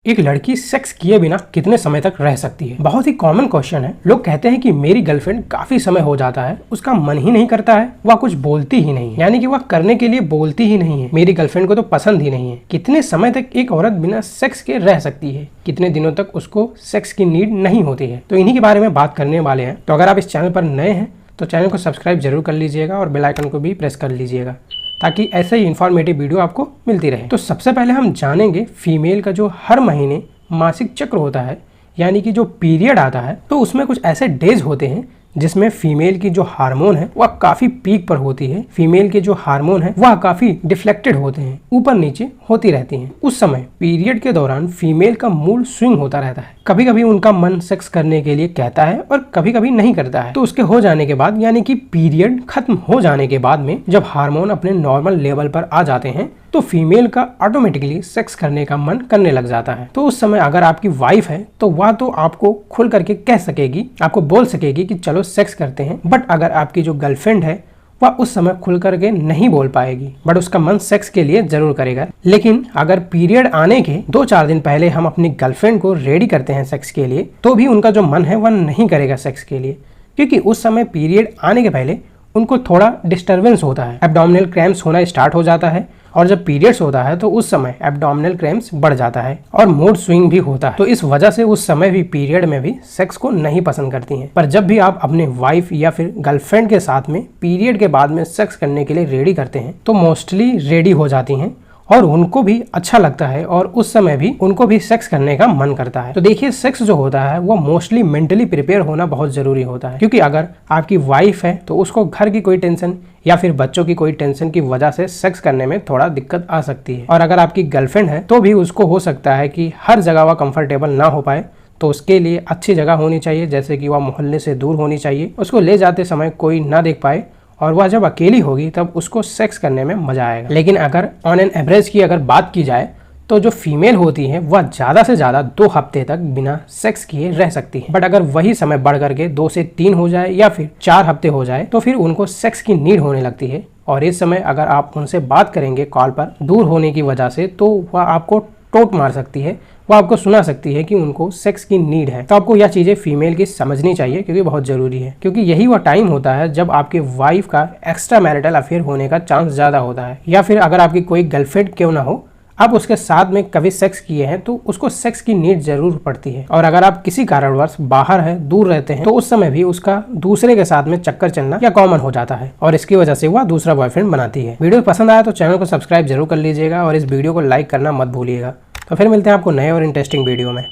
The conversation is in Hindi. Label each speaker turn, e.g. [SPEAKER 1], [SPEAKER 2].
[SPEAKER 1] एक लड़की सेक्स किए बिना कितने समय तक रह सकती है? बहुत ही कॉमन क्वेश्चन है। लोग कहते हैं कि मेरी गर्लफ्रेंड काफी समय हो जाता है, उसका मन ही नहीं करता है, वह कुछ बोलती ही नहीं है, यानी कि वह करने के लिए बोलती ही नहीं है, मेरी गर्लफ्रेंड को तो पसंद ही नहीं है। कितने समय तक एक औरत बिना सेक्स के रह सकती है? कितने दिनों तक उसको सेक्स की नीड नहीं होती है? तो इन्हीं के बारे में बात करने वाले हैं। तो अगर आप इस चैनल पर नए हैं तो चैनल को सब्सक्राइब जरूर कर लीजिएगा और बेल आइकन को भी प्रेस कर लीजिएगा ताकि ऐसे ही इन्फॉर्मेटिव वीडियो आपको मिलती रहे। तो सबसे पहले हम जानेंगे फीमेल का जो हर महीने मासिक चक्र होता है, यानी कि जो पीरियड आता है, तो उसमें कुछ ऐसे डेज होते हैं जिसमें फीमेल की जो हार्मोन है वह काफी पीक पर होती है। फीमेल के जो हार्मोन है वह काफी डिफ्लेक्टेड होते हैं, ऊपर नीचे होती रहती हैं। उस समय पीरियड के दौरान फीमेल का मूड स्विंग होता रहता है। कभी कभी उनका मन सेक्स करने के लिए कहता है और कभी कभी नहीं करता है। तो उसके हो जाने के बाद, यानी कि पीरियड खत्म हो जाने के बाद में जब हार्मोन अपने नॉर्मल लेवल पर आ जाते हैं तो फीमेल का ऑटोमेटिकली सेक्स करने का मन करने लग जाता है। तो उस समय अगर आपकी वाइफ है तो वह तो आपको खुल करके कह सकेगी, आपको बोल सकेगी कि चलो सेक्स करते हैं। बट अगर आपकी जो गर्लफ्रेंड है वह उस समय खुल करके नहीं बोल पाएगी, बट उसका मन सेक्स के लिए जरूर करेगा। लेकिन अगर पीरियड आने के 2-4 दिन पहले हम अपनी गर्लफ्रेंड को रेडी करते हैं सेक्स के लिए, तो भी उनका जो मन है वह नहीं करेगा सेक्स के लिए, क्योंकि उस समय पीरियड आने के पहले उनको थोड़ा डिस्टर्बेंस होता है, एब्डोमिनल क्रैम्प्स होना स्टार्ट हो जाता है। और जब पीरियड्स होता है तो उस समय एब्डोमिनल क्रैम्प्स बढ़ जाता है और मूड स्विंग भी होता है। तो इस वजह से उस समय भी पीरियड में भी सेक्स को नहीं पसंद करती हैं। पर जब भी आप अपने वाइफ या फिर गर्लफ्रेंड के साथ में पीरियड के बाद में सेक्स करने के लिए रेडी करते हैं तो मोस्टली रेडी हो जाती हैं और उनको भी अच्छा लगता है और उस समय भी उनको भी सेक्स करने का मन करता है। तो देखिए, सेक्स जो होता है वो मोस्टली मेंटली प्रिपेयर होना बहुत जरूरी होता है, क्योंकि अगर आपकी वाइफ है तो उसको घर की कोई टेंशन या फिर बच्चों की कोई टेंशन की वजह से सेक्स करने में थोड़ा दिक्कत आ सकती है। और अगर आपकी गर्लफ्रेंड है तो भी उसको हो सकता है कि हर जगह वह कंफर्टेबल ना हो पाए, तो उसके लिए अच्छी जगह होनी चाहिए, जैसे कि वह मोहल्ले से दूर होनी चाहिए, उसको ले जाते समय कोई ना देख पाए और वह जब अकेली होगी तब उसको सेक्स करने में मजा आएगा। लेकिन अगर ऑन एन एवरेज की अगर बात की जाए तो जो फीमेल होती है वह ज़्यादा से ज़्यादा 2 हफ्ते तक बिना सेक्स किए रह सकती है। बट अगर वही समय बढ़ करके 2 से 3 हो जाए या फिर 4 हफ्ते हो जाए तो फिर उनको सेक्स की नीड होने लगती है। और इस समय अगर आप उनसे बात करेंगे कॉल पर दूर होने की वजह से, तो वह आपको टोट मार सकती है, वो आपको सुना सकती है कि उनको सेक्स की नीड है। तो आपको यह चीज़ें फीमेल की समझनी चाहिए, क्योंकि बहुत ज़रूरी है, क्योंकि यही वो टाइम होता है जब आपके वाइफ का एक्स्ट्रा मैरिटल अफेयर होने का चांस ज़्यादा होता है। या फिर अगर आपकी कोई गर्लफ्रेंड क्यों ना हो, आप उसके साथ में कभी सेक्स किए हैं तो उसको सेक्स की नीड जरूर पड़ती है। और अगर आप किसी कारणवश बाहर है, दूर रहते हैं, तो उस समय भी उसका दूसरे के साथ में चक्कर चलना या कॉमन हो जाता है और इसकी वजह से वह दूसरा बॉयफ्रेंड बनाती है। वीडियो पसंद आया तो चैनल को सब्सक्राइब जरूर कर लीजिएगा और इस वीडियो को लाइक करना मत भूलिएगा। तो फिर मिलते हैं आपको नए और इंटरेस्टिंग वीडियो में।